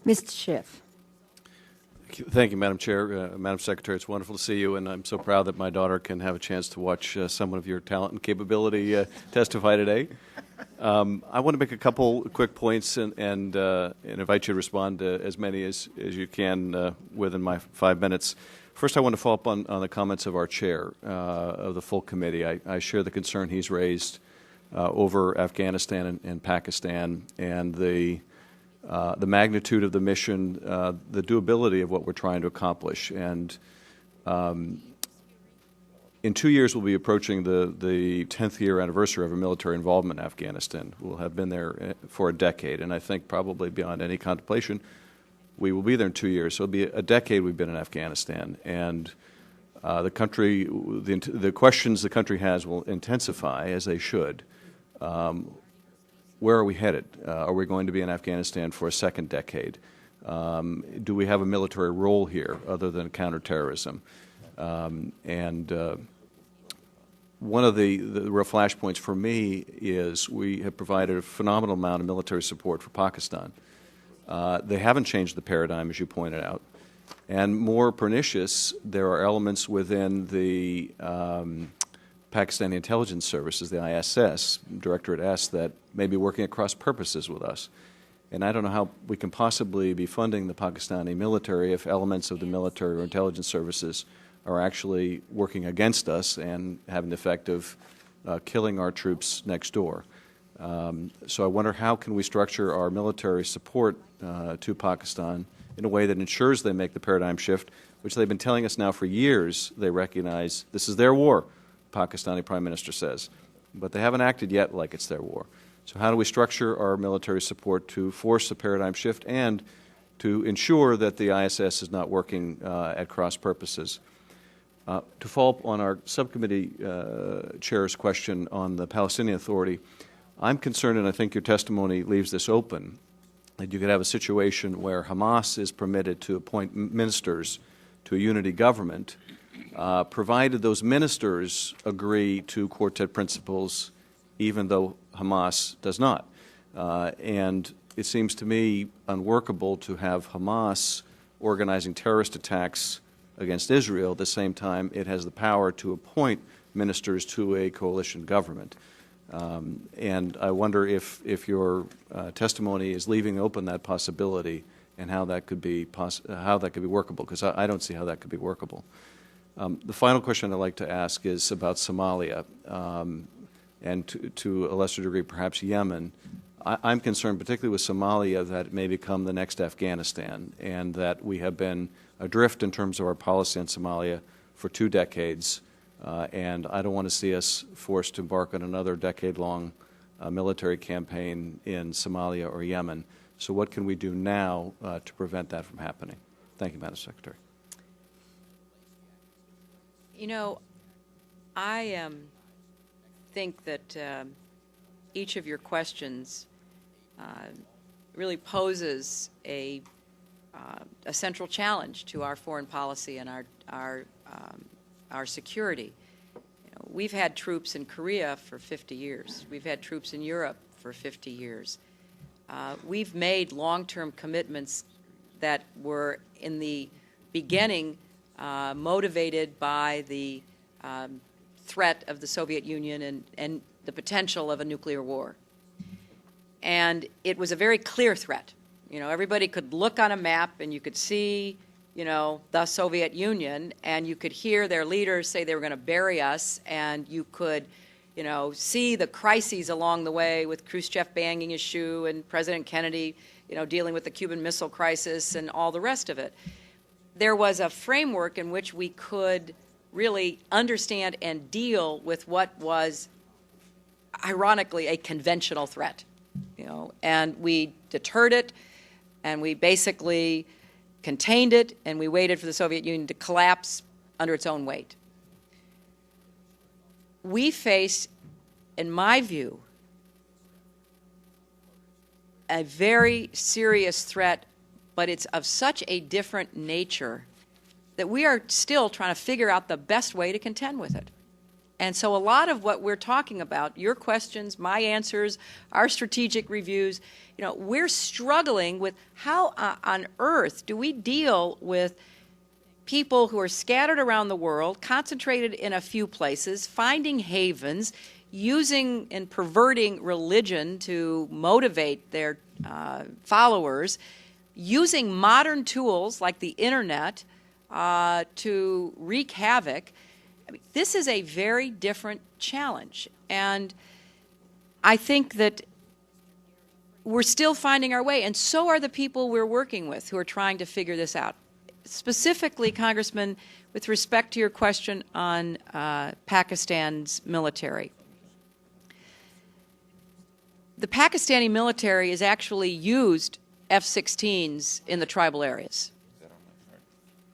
Mr. Schiff. Thank you, Madam Chair. Madam Secretary, it's wonderful to see you, and I'm so proud that my daughter can have a chance to watch someone of your talent and capability testify today. I want to make a couple quick points and invite you to respond to as many as you can within my 5 minutes. First, I want to follow up on the comments of our chair of the full committee. I share the concern he's raised over Afghanistan and Pakistan and the magnitude of the mission, the doability of what we're trying to accomplish. And in 2 years, we'll be approaching the 10th year anniversary of our military involvement in Afghanistan. We'll have been there for a decade, and I think probably beyond any contemplation, we will be there in 2 years. So it'll be a decade we've been in Afghanistan. And the country, the questions the country has will intensify, as they should. Where are we headed? Are we going to be in Afghanistan for a second decade? Do we have a military role here other than counterterrorism? One of the real flashpoints for me is we have provided a phenomenal amount of military support for Pakistan. They haven't changed the paradigm, as you pointed out. And more pernicious, there are elements within the Pakistani intelligence services, the ISS, Directorate S, that may be working at cross purposes with us. And I don't know how we can possibly be funding the Pakistani military if elements of the military or intelligence services are actually working against us and having the effect of killing our troops next door. So I wonder, how can we structure our military support to Pakistan in a way that ensures they make the paradigm shift, which they've been telling us now for years. They recognize this is their war, Pakistani Prime Minister says, but they haven't acted yet like it's their war. So how do we structure our military support to force a paradigm shift and to ensure that the ISS is not working at cross purposes? To follow up on our subcommittee chair's question on the Palestinian Authority, I'm concerned, and I think your testimony leaves this open, that you could have a situation where Hamas is permitted to appoint ministers to a unity government, provided those ministers agree to quartet principles, even though Hamas does not. And it seems to me unworkable to have Hamas organizing terrorist attacks against Israel at the same time it has the power to appoint ministers to a coalition government. And I wonder if your testimony is leaving open that possibility and how that could be workable, because I don't see how that could be workable. The final question I'd like to ask is about Somalia and to a lesser degree perhaps Yemen. I'm concerned particularly with Somalia that it may become the next Afghanistan, and that we have been adrift in terms of our policy on Somalia for 2 decades. And I don't want to see us forced to embark on another decade-long military campaign in Somalia or Yemen. So what can we do now to prevent that from happening? Thank you, Madam Secretary. You know, I think that each of your questions really poses a central challenge to our foreign policy and our security. You know, we've had troops in Korea for 50 years. We've had troops in Europe for 50 years. We've made long-term commitments that were in the beginning motivated by the threat of the Soviet Union and the potential of a nuclear war. And it was a very clear threat. You know, everybody could look on a map and you could see, you know, the Soviet Union, and you could hear their leaders say they were going to bury us, and you could, you know, see the crises along the way with Khrushchev banging his shoe and President Kennedy, you know, dealing with the Cuban Missile Crisis and all the rest of it. There was a framework in which we could really understand and deal with what was, ironically, a conventional threat, you know, and we deterred it, and we basically contained it, and we waited for the Soviet Union to collapse under its own weight. We face, in my view, a very serious threat, but it's of such a different nature that we are still trying to figure out the best way to contend with it. And so a lot of what we're talking about, your questions, my answers, our strategic reviews, you know, we're struggling with how on earth do we deal with people who are scattered around the world, concentrated in a few places, finding havens, using and perverting religion to motivate their followers, using modern tools like the internet to wreak havoc. I mean, this is a very different challenge, and I think that we're still finding our way, and so are the people we're working with who are trying to figure this out. Specifically, Congressman, with respect to your question on Pakistan's military. The Pakistani military has actually used F-16s in the tribal areas.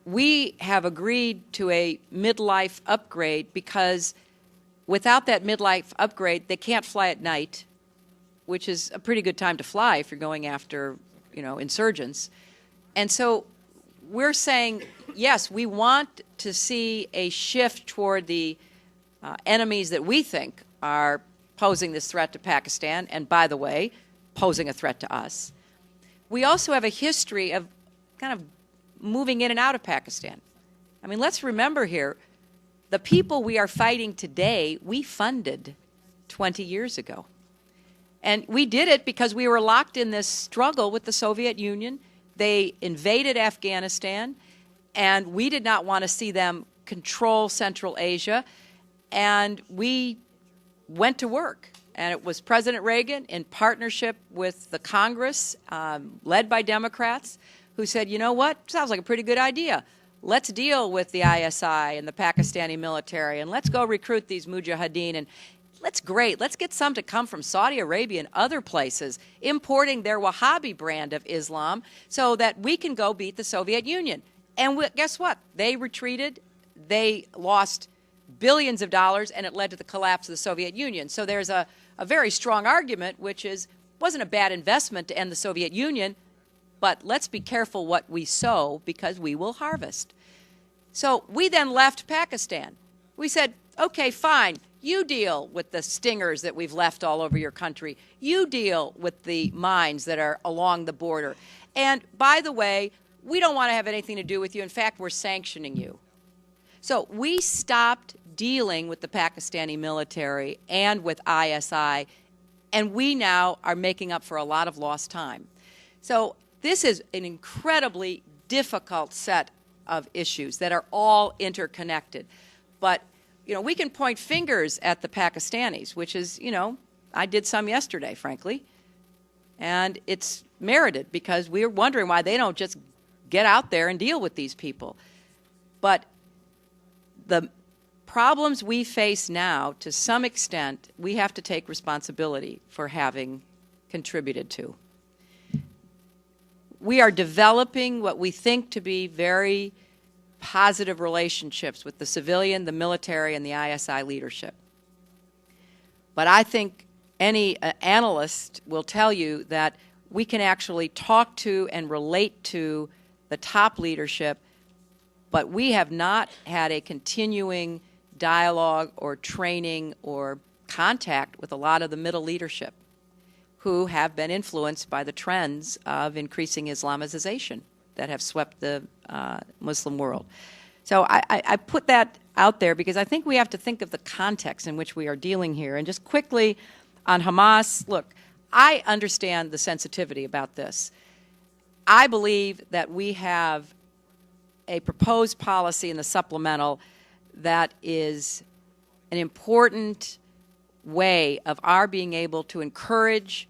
We have agreed to a midlife upgrade because without that midlife upgrade, they can't fly at night, which is a pretty good time to fly if you're going after, you know, insurgents. And so we're saying, yes, we want to see a shift toward the enemies that we think are posing this threat to Pakistan, and by the way, posing a threat to us. We also have a history of kind of moving in and out of Pakistan. I mean, let's remember here, the people we are fighting today, we funded 20 years ago. And we did it because we were locked in this struggle with the Soviet Union. They invaded Afghanistan, and we did not want to see them control Central Asia. And we went to work. And it was President Reagan, in partnership with the Congress, led by Democrats, who said, you know what, sounds like a pretty good idea. Let's deal with the ISI and the Pakistani military, and let's go recruit these mujahideen. And let's get some to come from Saudi Arabia and other places, importing their Wahabi brand of Islam so that we can go beat the Soviet Union. And guess what? They retreated. They lost billions of dollars, and it led to the collapse of the Soviet Union. So there's a very strong argument, which is, wasn't a bad investment to end the Soviet Union, but let's be careful what we sow because we will harvest. So we then left Pakistan. We said, okay, fine. You deal with the stingers that we've left all over your country. You deal with the mines that are along the border. And by the way, we don't want to have anything to do with you. In fact, we're sanctioning you. So we stopped dealing with the Pakistani military and with ISI, and we now are making up for a lot of lost time. So this is an incredibly difficult set of issues that are all interconnected. But you know, we can point fingers at the Pakistanis, which is, you know, I did some yesterday, frankly, and it's merited because we're wondering why they don't just get out there and deal with these people. But the problems we face now, to some extent, we have to take responsibility for having contributed to. We are developing what we think to be very positive relationships with the civilian, the military, and the ISI leadership. But I think any analyst will tell you that we can actually talk to and relate to the top leadership, but we have not had a continuing dialogue or training or contact with a lot of the middle leadership who have been influenced by the trends of increasing Islamization that have swept the Muslim world. So I put that out there because I think we have to think of the context in which we are dealing here. And just quickly on Hamas, look, I understand the sensitivity about this. I believe that we have a proposed policy in the supplemental that is an important way of our being able to encourage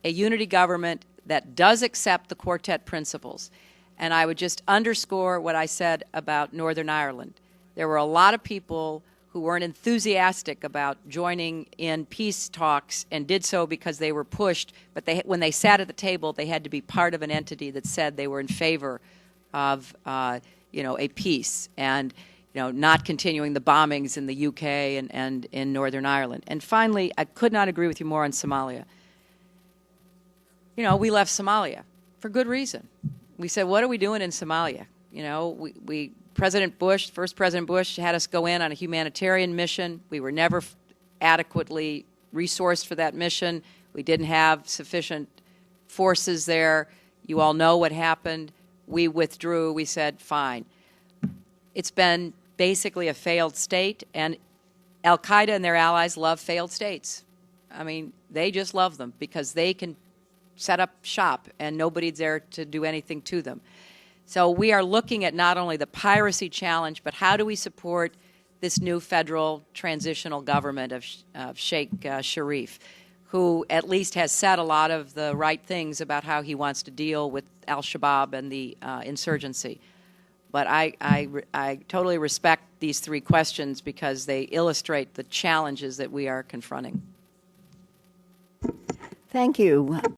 a unity government that does accept the quartet principles. And I would just underscore what I said about Northern Ireland. There were a lot of people who weren't enthusiastic about joining in peace talks and did so because they were pushed, but when they sat at the table, they had to be part of an entity that said they were in favor of a peace and not continuing the bombings in the UK and in Northern Ireland. And finally, I could not agree with you more on Somalia. We left Somalia for good reason. We said, what are we doing in Somalia? We President Bush, first President Bush, had us go in on a humanitarian mission. We were never adequately resourced for that mission. We didn't have sufficient forces there. You all know what happened. We withdrew. We said, fine. It's been basically a failed state, and Al-Qaeda and their allies love failed states. I mean, they just love them because they can set up shop and nobody's there to do anything to them. So we are looking at not only the piracy challenge, but how do we support this new federal transitional government of Sheikh Sharif, who at least has said a lot of the right things about how he wants to deal with al-Shabaab and the insurgency. But I totally respect these three questions because they illustrate the challenges that we are confronting. Thank you.